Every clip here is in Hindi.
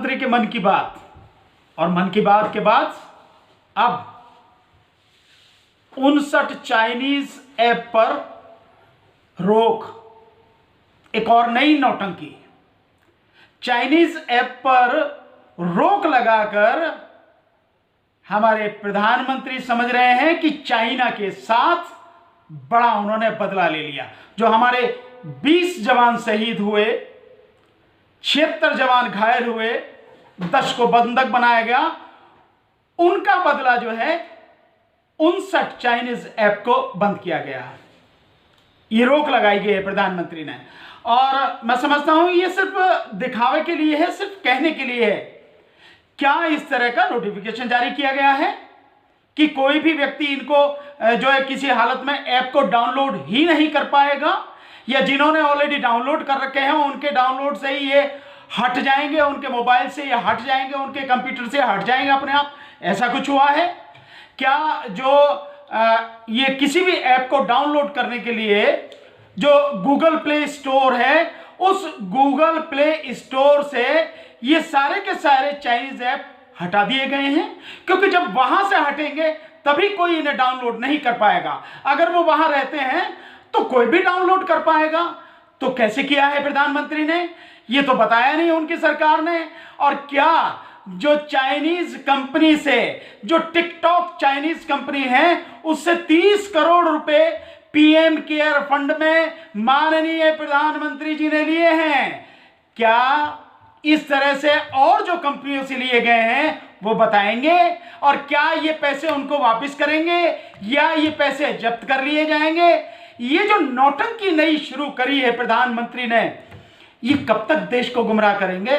प्रधानमंत्री के मन की बात, और मन की बात के बाद अब 59 चाइनीज ऐप पर रोक। एक और नई नौटंकी, चाइनीज ऐप पर रोक लगाकर हमारे प्रधानमंत्री समझ रहे हैं कि चाइना के साथ बड़ा उन्होंने बदला ले लिया। जो हमारे 20 जवान शहीद हुए, 76 जवान घायल हुए, 10 को बंधक बनाया गया, उनका बदला जो है 59 चाइनीज ऐप को बंद किया गया। ये रोक लगाई गई है प्रधानमंत्री ने, और मैं समझता हूं ये सिर्फ दिखावे के लिए है, सिर्फ कहने के लिए है। क्या इस तरह का नोटिफिकेशन जारी किया गया है कि कोई भी व्यक्ति इनको जो है किसी हालत में ऐप को डाउनलोड ही नहीं कर पाएगा, या जिन्होंने ऑलरेडी डाउनलोड कर रखे हैं उनके डाउनलोड से ही ये हट जाएंगे, उनके मोबाइल से ये हट जाएंगे, उनके कंप्यूटर से हट जाएंगे अपने आप? ऐसा कुछ हुआ है क्या? जो ये किसी भी ऐप को डाउनलोड करने के लिए जो गूगल प्ले स्टोर है, उस गूगल प्ले स्टोर से ये सारे के सारे चाइनीज ऐप हटा दिए गए हैं, क्योंकि जब वहां से हटेंगे तभी कोई इन्हें डाउनलोड नहीं कर पाएगा। अगर वो वहां रहते हैं तो कोई भी डाउनलोड कर पाएगा। तो कैसे किया है प्रधानमंत्री ने? ये तो बताया नहीं उनकी सरकार ने। और क्या जो चाइनीज कंपनी से, जो टिकटॉक चाइनीज कंपनी है, उससे 30 करोड़ रुपए पीएम केयर फंड में माननीय प्रधानमंत्री जी ने लिए हैं। क्या इस तरह से और जो कंपनियों से लिए गए हैं वो बताएंगे? और क्या ये पैसे उनको वापस करेंगे या ये पैसे जब्त कर लिए जाएंगे? ये जो नौटंकी नई शुरू करी है प्रधानमंत्री ने, ये कब तक देश को गुमराह करेंगे?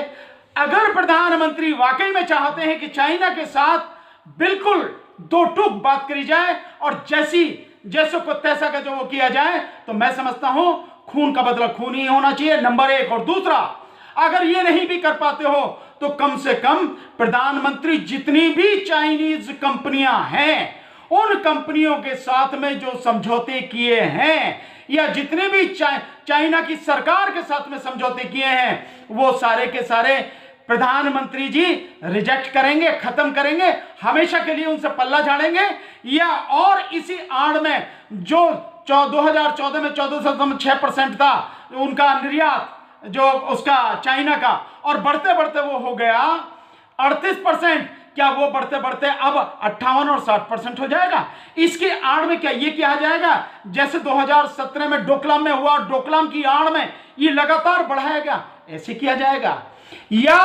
अगर प्रधानमंत्री वाकई में चाहते हैं कि चाइना के साथ बिल्कुल दो टूक बात करी जाए और जैसों को तैसा का जो वो किया जाए, तो मैं समझता हूं खून का बदला खून ही होना चाहिए, नंबर 1। और दूसरा, अगर ये नहीं भी कर पाते हो तो कम से कम प्रधानमंत्री जितनी भी चाइनीज कंपनियां हैं, उन कंपनियों के साथ में जो समझौते किए हैं, या जितने भी चाइना की सरकार के साथ में समझौते किए हैं, वो सारे के सारे प्रधानमंत्री जी रिजेक्ट करेंगे, खत्म करेंगे, हमेशा के लिए उनसे पल्ला झाड़ेंगे। या और इसी आड़ में जो 2014 में 14.6% था उनका निर्यात, जो उसका चाइना का, और बढ़ते बढ़ते वो हो गया 38%। क्या वो बढ़ते बढ़ते अब 58 और 60% हो जाएगा? इसकी आड़ में क्या ये किया जाएगा जैसे 2017 में डोकलाम में हुआ, डोकलाम की आड़ में ये लगातार बढ़ाएगा, ऐसे किया जाएगा? या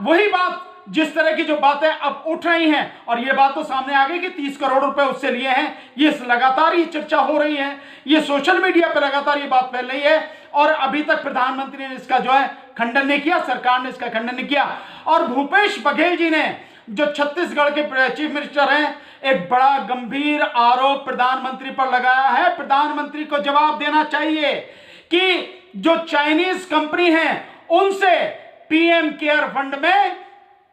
वही बात, जिस तरह की जो बातें अब उठ रही हैं, और ये बात तो सामने आ गई कि 30 करोड़ रुपए उससे लिए हैं, ये लगातार ये चर्चा हो रही है, ये सोशल मीडिया पर लगातार ये बात फैल रही है, और अभी तक प्रधानमंत्री ने इसका जो है खंडन नहीं किया, सरकार ने इसका खंडन नहीं किया। और भूपेश बघेल जी ने, जो छत्तीसगढ़ के चीफ मिनिस्टर हैं, एक बड़ा गंभीर आरोप प्रधानमंत्री पर लगाया है। प्रधानमंत्री को जवाब देना चाहिए कि जो चाइनीज कंपनी है उनसे पीएम केयर फंड में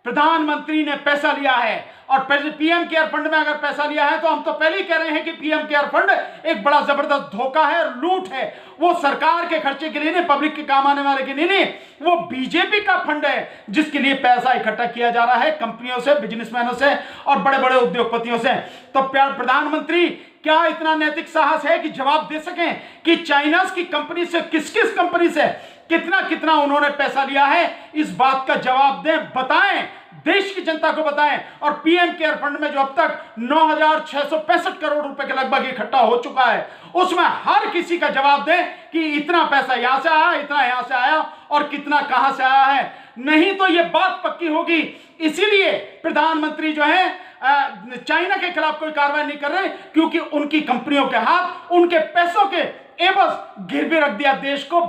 प्रधानमंत्री ने पैसा लिया है, और पीएम केयर फंड में अगर पैसा लिया है तो हम तो पहले ही कह रहे हैं कि पीएम केयर फंड एक बड़ा जबरदस्त धोखा है, लूट है। वो सरकार के खर्चे के लिए नहीं, पब्लिक के काम आने वाले के लिए नहीं, वो बीजेपी का फंड है जिसके लिए पैसा इकट्ठा किया जा रहा है कंपनियों से, बिजनेसमैनों से और बड़े बड़े उद्योगपतियों से। तो प्रधानमंत्री क्या इतना नैतिक साहस है कि जवाब दे सकें कि चाइना की कंपनी से, किस किस कंपनी से कितना कितना उन्होंने पैसा लिया है? इस बात का जवाब दें, बताएं, देश की जनता को बताएं। और पीएम केयर फंड में जो अब तक 9,665 करोड़ रुपए के लगभग इकट्ठा हो चुका है, उसमें हर किसी का जवाब दें कि इतना पैसा यहां से आया, इतना यहां से आया, और कितना कहां से आया है। नहीं तो यह बात पक्की होगी। इसीलिए प्रधानमंत्री जो है चाइना के खिलाफ कोई कार्रवाई नहीं कर रहे, क्योंकि उनकी कंपनियों के हाथ उनके पैसों के एवज गिरवी रख दिया, देश को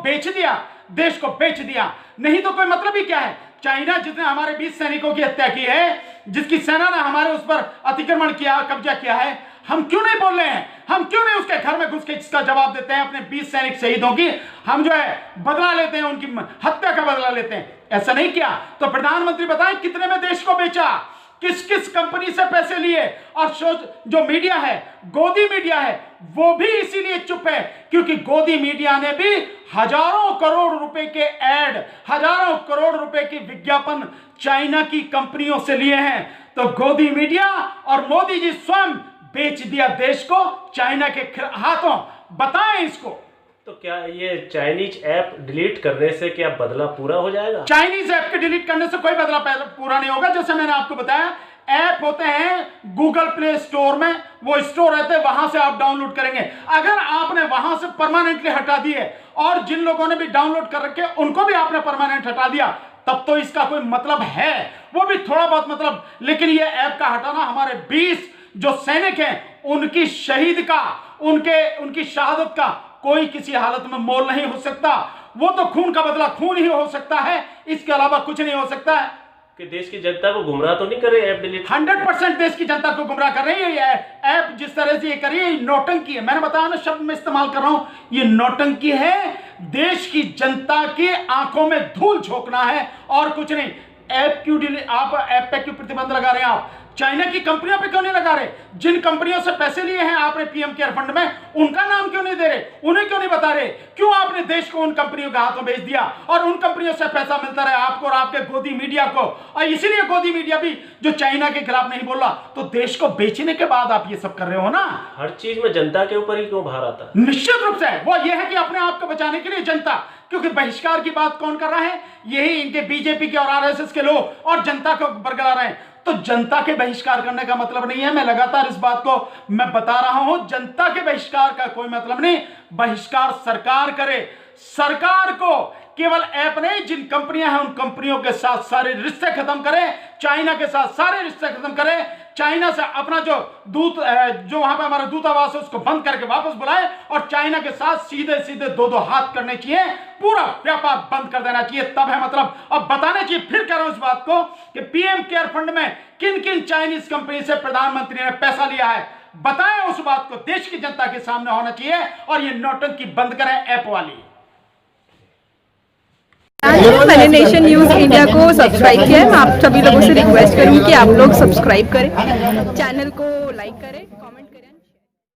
बेच दिया। नहीं तो कोई मतलब ही क्या है? चाइना जिसने हमारे 20 सैनिकों की हत्या की है, जिसकी सेना ने हमारे उस पर अतिक्रमण किया, कब्जा किया है, हम क्यों नहीं बोल रहे हैं? हम क्यों नहीं उसके घर में घुस के इसका जवाब देते हैं? अपने 20 सैनिक शहीदों की हम जो है बदला लेते हैं, उनकी हत्या का बदला लेते हैं। ऐसा नहीं किया तो प्रधानमंत्री बताएं कितने में देश को बेचा, किस किस कंपनी से पैसे लिए। और जो मीडिया है, गोदी मीडिया है, वो भी इसीलिए चुप है क्योंकि गोदी मीडिया ने भी हजारों करोड़ रुपए के एड, हजारों करोड़ रुपए की विज्ञापन चाइना की कंपनियों से लिए हैं। तो गोदी मीडिया और मोदी जी स्वयं बेच दिया देश को चाइना के हाथों। बताएं इसको। तो क्या ये चाइनीज ऐप डिलीट करने से क्या बदला पूरा हो जाएगा? चाइनीज ऐप के डिलीट करने से कोई बदला पूरा नहीं होगा। जैसे मैंने आपको बताया, ऐप होते हैं गूगल प्ले स्टोर में, वो स्टोर रहते हैं, वहां से आप डाउनलोड करेंगे। अगर आपने वहां से परमानेंटली हटा दिए और जिन लोगों ने भी डाउनलोड कर रखे उनको भी आपने परमानेंट हटा दिया, तब तो इसका कोई मतलब है, वो भी थोड़ा बहुत मतलब। लेकिन ये ऐप का हटाना हमारे 20 जो सैनिक हैं उनकी शहीद का, उनकी शहादत का कोई किसी हालत में मोल नहीं हो सकता। वो तो खून का बदला खून ही हो सकता है, इसके अलावा कुछ नहीं हो सकता है। कि देश की जनता को गुमराह तो नहीं कर रहे ऐप डिलीट? 100% देश की जनता को गुमराह कर रही है ये ऐप। जिस तरह से ये कर रही है, नौटंकी है। मैंने बताया ना, शब्द में इस्तेमाल कर रहा हूं, ये नौटंकी है। देश की जनता की आंखों में धूल झोंकना है और कुछ नहीं। ऐप क्यों डिलीट, आप ऐप पे क्यों प्रतिबंध लगा रहे हैं? आप चाइना की कंपनियों पे क्यों नहीं लगा रहे? जिन कंपनियों से पैसे लिए हैं आपने पीएम केयर फंड में, उनका नाम क्यों नहीं दे रहे? उन्हें क्यों नहीं बता रहे? क्यों आपने देश को उन कंपनियों के हाथों भेज दिया और उन कंपनियों से पैसा मिलता रहा आपको और आपके गोदी मीडिया को? और इसीलिए गोदी मीडिया भी जो चाइना के खिलाफ नहीं बोल रहा, तो देश को बेचने के बाद आप ये सब कर रहे हो ना। हर चीज में जनता के ऊपर ही क्यों भार आता? निश्चित रूप से वो ये है कि अपने आप को बचाने के लिए जनता, क्योंकि बहिष्कार की बात कौन कर रहा है? यही इनके बीजेपी के और आरएसएस के लोग, और जनता को बरगला रहे हैं। तो जनता के बहिष्कार करने का मतलब नहीं है, मैं लगातार इस बात को मैं बता रहा हूं, जनता के बहिष्कार का कोई मतलब नहीं। बहिष्कार सरकार करे। सरकार को केवल ऐप नहीं, जिन कंपनियां हैं उन कंपनियों के साथ सारे रिश्ते खत्म करें, चाइना के साथ सारे रिश्ते खत्म करें, चाइना से अपना जो जो वहां पे हमारा दूतावास है उसको बंद करके वापस बुलाए और चाइना के साथ सीधे सीधे दो हाथ करने चाहिए, पूरा व्यापार बंद कर देना चाहिए। तब है मतलब। अब बताने चाहिए, फिर कह रहा हूं इस बात को, कि पीएम केयर फंड में किन किन चाइनीज कंपनी से प्रधानमंत्री ने पैसा लिया है, बताएं उस बात को। देश की जनता के सामने होना चाहिए और ये नौटंकी बंद करें ऐप वाली। मैंने नेशन न्यूज़ इंडिया को सब्सक्राइब किया है। मैं आप सभी लोगों से रिक्वेस्ट करूंगी कि आप लोग सब्सक्राइब करें, चैनल को लाइक करें।